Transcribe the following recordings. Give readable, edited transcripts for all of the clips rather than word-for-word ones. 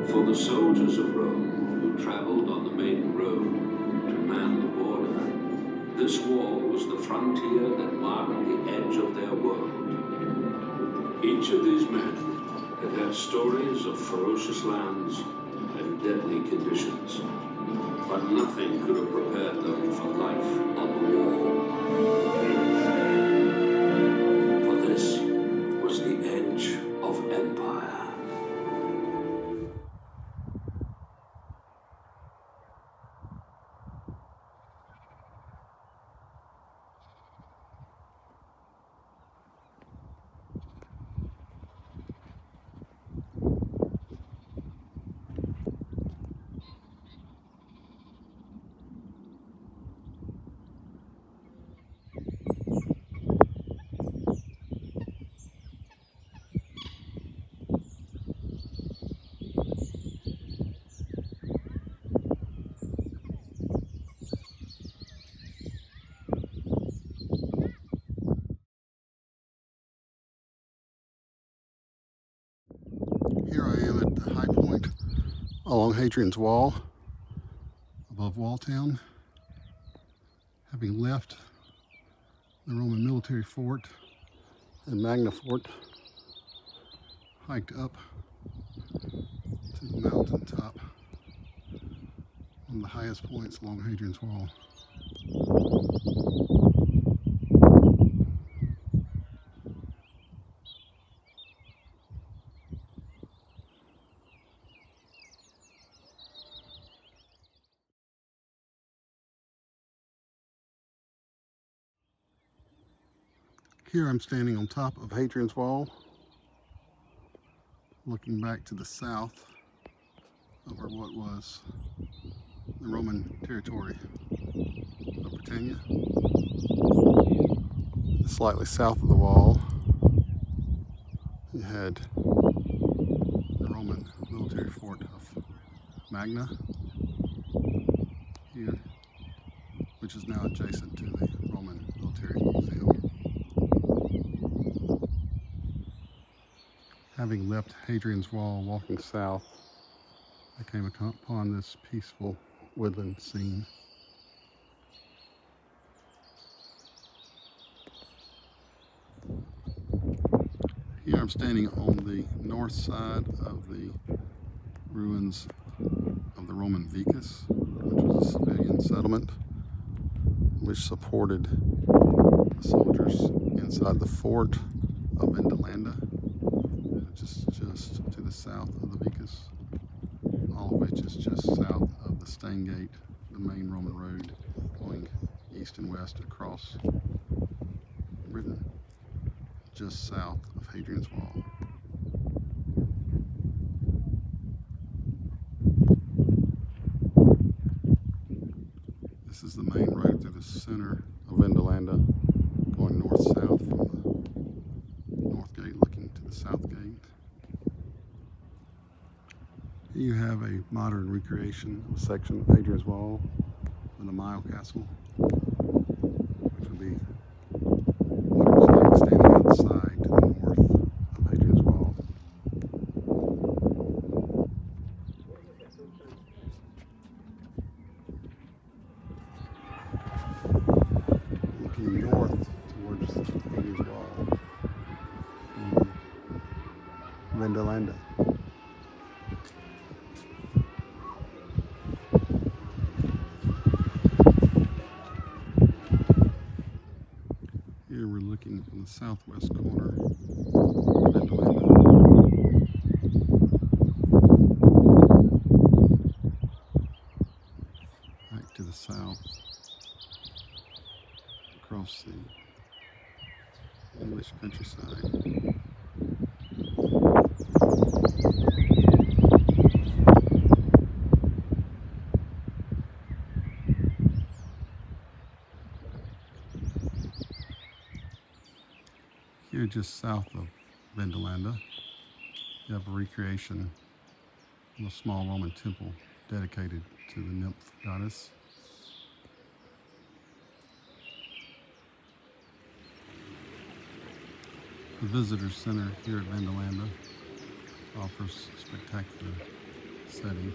For the soldiers of Rome who travelled on the main road to man the border, this wall was the frontier that marked the edge of their world. Each of these men had had stories of ferocious lands and deadly conditions, but nothing could have prepared them for life on the wall. For this was the edge of empire. Here I am at the high point along Hadrian's Wall above Walltown, having left the Roman military fort and Magna Fort, hiked up to the mountaintop, one of the highest points along Hadrian's Wall. Here I'm standing on top of Hadrian's Wall, looking back to the south over what was the Roman territory of Britannia. Slightly south of the wall, you had the Roman military fort of Magna here, which is now adjacent to the Roman Military Museum. Having left Hadrian's Wall, walking south, I came upon this peaceful woodland scene. Here I'm standing on the north side of the ruins of the Roman vicus, which was a civilian settlement which supported the soldiers inside the fort of Vindolanda, which is just to the south of the vicus, all of which is just south of the Steingate, the main Roman road going east and west across Britain, just south of Hadrian's Wall. This is the main road through the center of Vindolanda, going north-south from the north gate looking to the south gate. Here you have a modern recreation of a section of Hadrian's Wall with a Mile Castle, which would be what it was like standing outside to the north of Hadrian's Wall. Looking north towards Hadrian's Wall from Vindolanda. Here we're looking from the southwest corner of Vindolanda. Back to the south, across the English countryside. Here just south of Vindolanda, you have a recreation of a small Roman temple dedicated to the nymph goddess. The visitor center here at Vindolanda offers spectacular setting.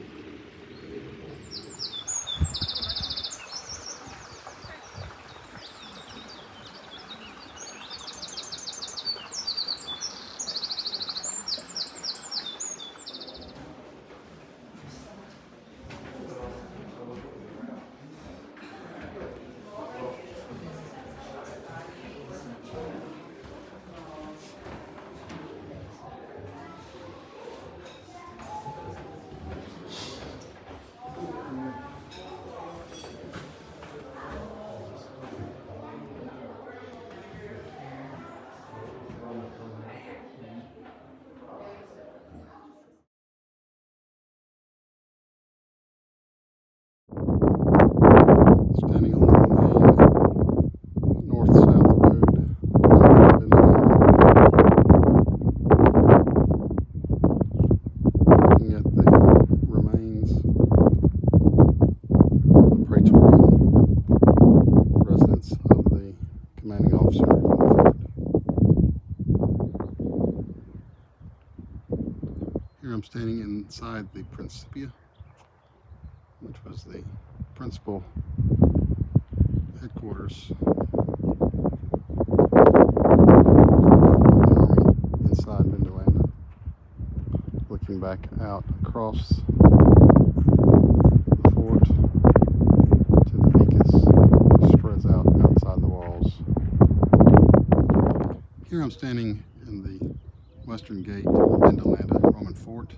Standing on the main north-south road of Vindolanda, looking at the remains of the praetorian residence of the commanding officer of the fort. Here I'm standing inside the Principia, which was the principal headquarters of the army inside Vindolanda, looking back out across the fort to the Vicus, which spreads out outside the walls. Here I'm standing in the western gate of Vindolanda Roman fort.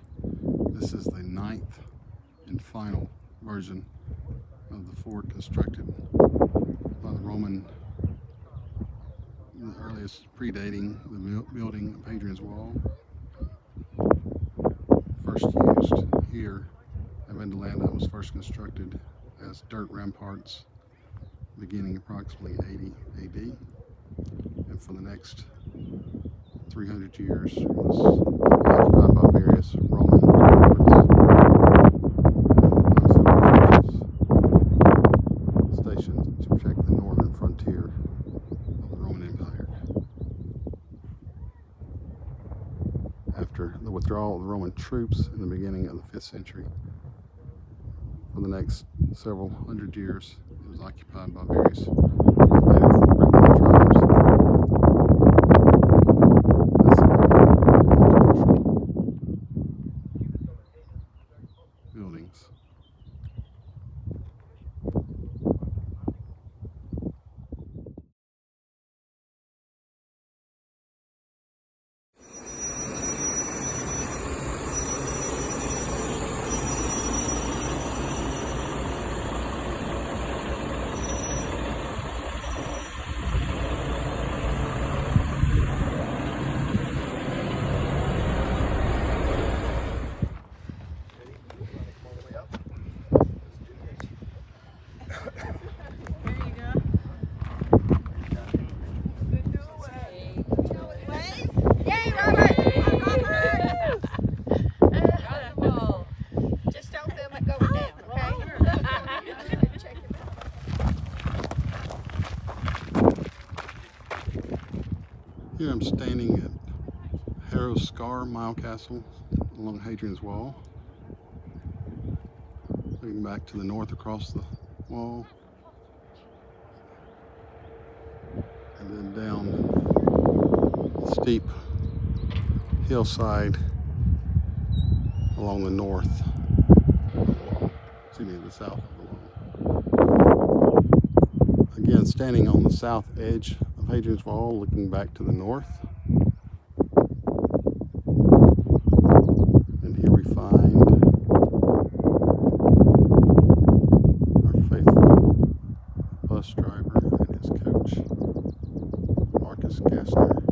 This is the 9th and final version of the fort constructed by the Roman, the earliest predating the building of Hadrian's Wall. First used here at Vindolanda, was first constructed as dirt ramparts beginning approximately 80 AD, and for the next 300 years was occupied by various Roman lords stationed to protect the northern frontier of the Roman Empire. After the withdrawal of the Roman troops in the beginning of the 5th century, for the next several hundred years, it was occupied by various native Briton tribes. Buildings. Here I'm standing at Harrow's Scar Mile Castle along Hadrian's Wall, looking back to the north across the wall, and then down the steep hillside along the north of the wall, the south of the wall. Again, standing on the south edge of Hadrian's Wall, looking back to the north. And here we find our faithful bus driver and his coach, Marcus Gassner.